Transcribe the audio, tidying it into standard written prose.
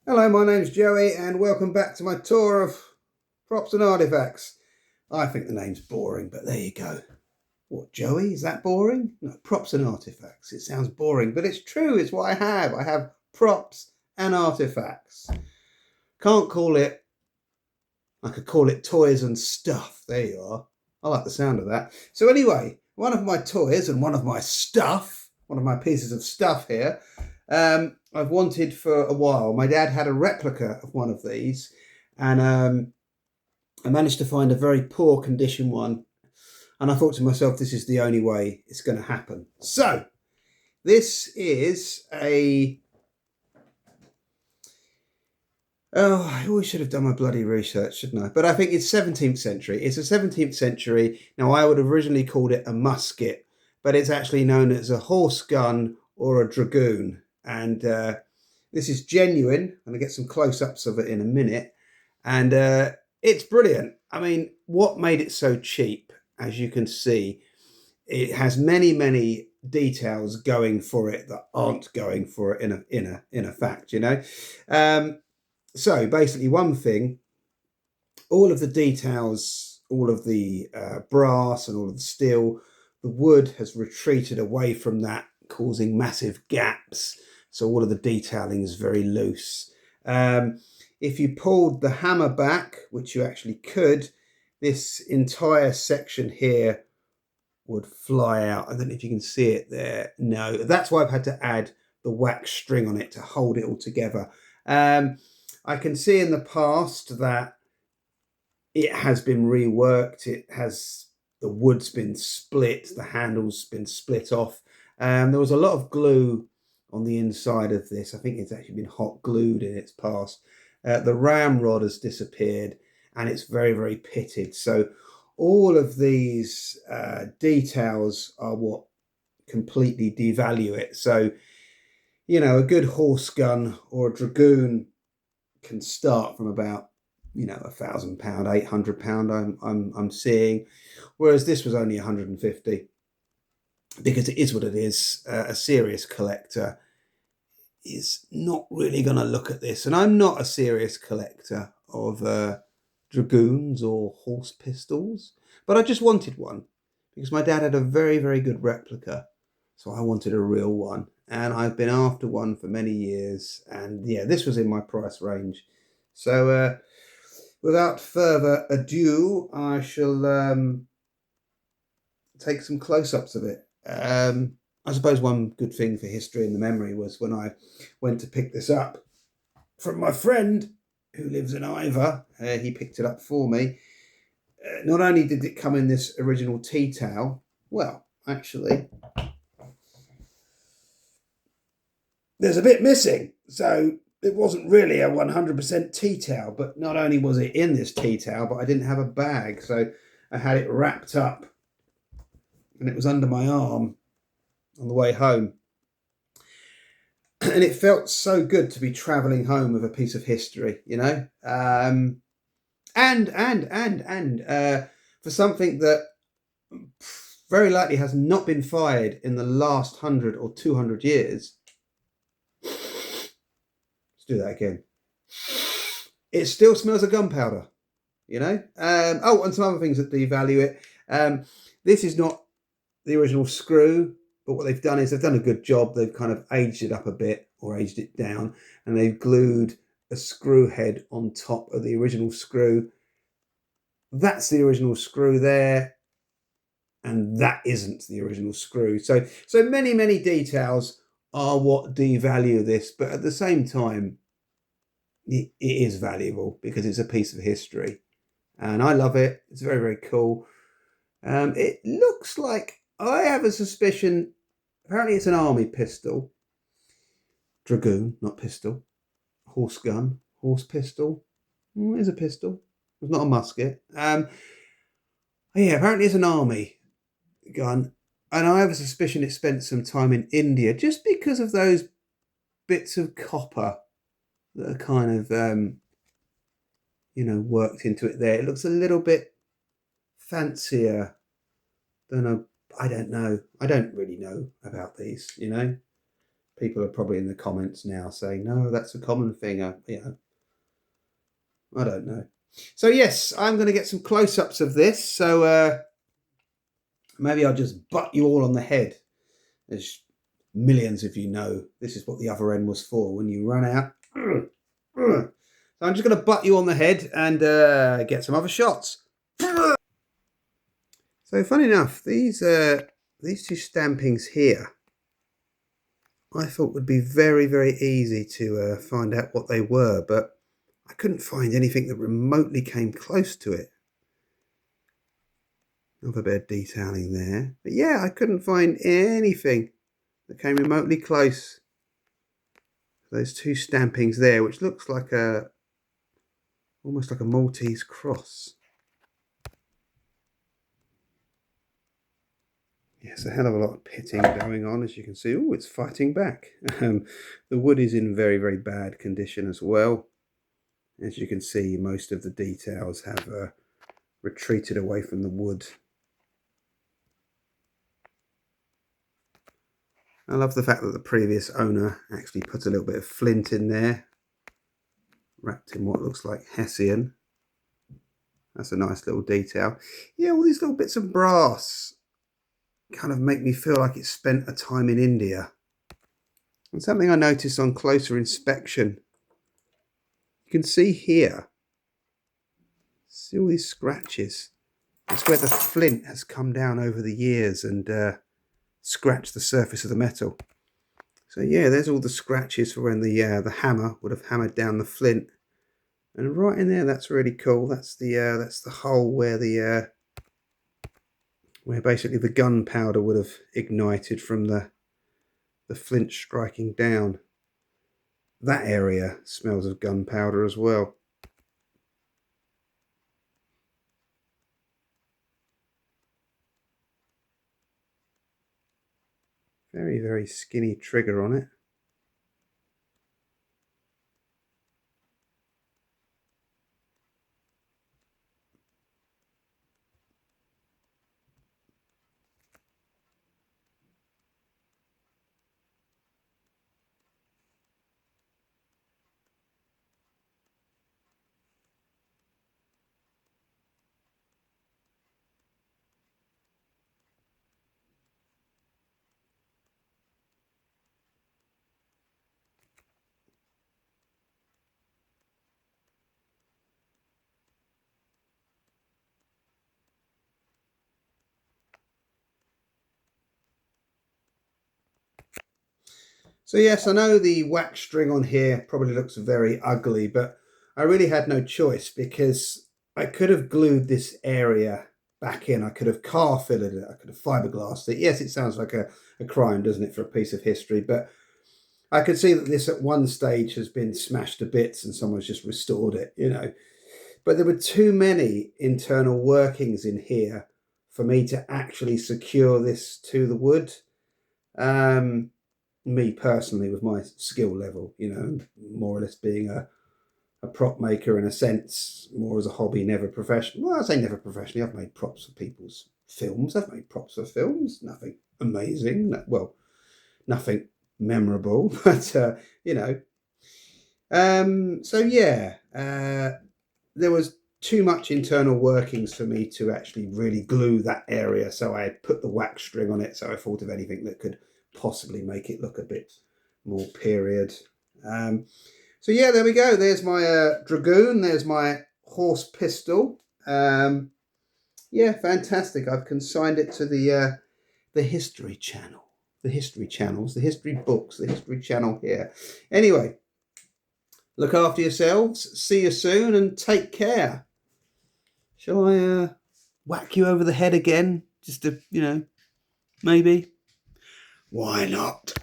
Hello, my name's Joey and welcome back to my tour of props and artifacts. I think the name's boring, but there you go. What, Joey? Is that boring? No, props and artifacts. It sounds boring, but it's true. It's what I have. I have props and artifacts. Can't call it, I could call it toys and stuff. There you are. I like the sound of that. So anyway, one of my toys and one of my stuff, one of my pieces of stuff here, I've wanted for a while. My dad had a replica of one of these, and I managed to find a very poor condition one. And I thought to myself, this is the only way it's going to happen. So this is a... Oh, I always should have done my bloody research, shouldn't I? But I think it's 17th century. It's a 17th century. Now, I would have originally called it a musket, but it's actually known as a horse gun or a dragoon. And this is genuine. I'm going to get some close-ups of it in a minute. And it's brilliant. I mean, what made it so cheap? As you can see, it has many, many details going for it that aren't going for it in a fact, you know. So basically, one thing, all of the details, all of the brass and all of the steel, the wood has retreated away from that, causing massive gaps. So all of the detailing is very loose. If you pulled the hammer back, which you actually could, this entire section here would fly out. I don't know if you can see it there. No, that's why I've had to add the wax string on it to hold it all together. I can see in the past that it has been reworked. It has, the wood's been split, the handle's been split off. There was a lot of glue on the inside of this. I think it's actually been hot glued in its past. The ramrod has disappeared and it's very, very pitted. So all of these details are what completely devalue it. So, you know, a good horse gun or a dragoon can start from about, you know, £1,000, £800 I'm seeing, whereas this was only 150, because it is what it is. A serious collector is not really going to look at this, and I'm not a serious collector of dragoons or horse pistols, but I just wanted one because my dad had a very, very good replica, so I wanted a real one. And I've been after one for many years, and yeah, this was in my price range. So without further ado, I shall take some close-ups of it. I suppose one good thing for history and the memory was when I went to pick this up from my friend who lives in Ivor. He picked it up for me. Not only did it come in this original tea towel, well, actually, there's a bit missing. So it wasn't really a 100% tea towel, but not only was it in this tea towel, but I didn't have a bag. So I had it wrapped up and it was under my arm on the way home. And it felt so good to be traveling home with a piece of history, you know? And for something that very likely has not been fired in the last 100 or 200 years. Let's do that again. It still smells of gunpowder, you know? Oh, and some other things that devalue it. This is not the original screw, but what they've done is they've done a good job. They've kind of aged it up a bit or aged it down, and they've glued a screw head on top of the original screw. That's the original screw there, and that isn't the original screw. So many, many details are what devalue this, but at the same time, it is valuable because it's a piece of history, and I love it. It's very, very cool. It looks like, I have a suspicion, apparently it's an army pistol. Dragoon, not pistol. Horse gun, horse pistol. It is a pistol. It's not a musket. Yeah, apparently it's an army gun. And I have a suspicion it spent some time in India just because of those bits of copper that are kind of, worked into it there. It looks a little bit fancier than I don't know. I don't really know about these, you know. People are probably in the comments now saying, no, that's a common thing. I don't know. So yes, I'm going to get some close-ups of this. So maybe I'll just butt you all on the head. As millions of you know, this is what the other end was for. When you run out. So I'm just going to butt you on the head and get some other shots. So funny enough, these two stampings here, I thought would be very, very easy to find out what they were, but I couldn't find anything that remotely came close to it. Another bit of detailing there. But yeah, I couldn't find anything that came remotely close to those two stampings there, which looks like almost like a Maltese cross. Yes, a hell of a lot of pitting going on, as you can see. Oh, it's fighting back. The wood is in very, very bad condition as well. As you can see, most of the details have retreated away from the wood. I love the fact that the previous owner actually put a little bit of flint in there, wrapped in what looks like Hessian. That's a nice little detail. Yeah, all these little bits of brass kind of make me feel like it spent a time in India. And something I noticed on closer inspection, you can see here, see all these scratches. It's where the flint has come down over the years and scratched the surface of the metal. So yeah, there's all the scratches for when the hammer would have hammered down the flint. And right in there, that's really cool. That's the hole where where basically the gunpowder would have ignited from the flint striking down. That area smells of gunpowder as well. Very, very skinny trigger on it. So yes, I know the wax string on here probably looks very ugly, but I really had no choice because I could have glued this area back in. I could have car filleted it. I could have fiberglassed it. Yes, it sounds like a crime, doesn't it, for a piece of history, but I could see that this at one stage has been smashed to bits and someone's just restored it, you know. But there were too many internal workings in here for me to actually secure this to the wood. Me personally, with my skill level, you know, more or less being a prop maker in a sense, more as a hobby, never professional. Well, I say never professionally. I've made props for people's films. I've made props for films. Nothing amazing. Well, nothing memorable, but you know. So yeah, there was too much internal workings for me to actually really glue that area. So I had put the wax string on it. So I thought of anything that could possibly make it look a bit more period. So yeah, there we go. There's my Dragoon. There's my horse pistol. Yeah, fantastic. I've consigned it to the History Channel. The History Channels, the History Books, the History Channel here. Anyway, look after yourselves. See you soon and take care. Shall I whack you over the head again? Just to, you know, maybe? Why not?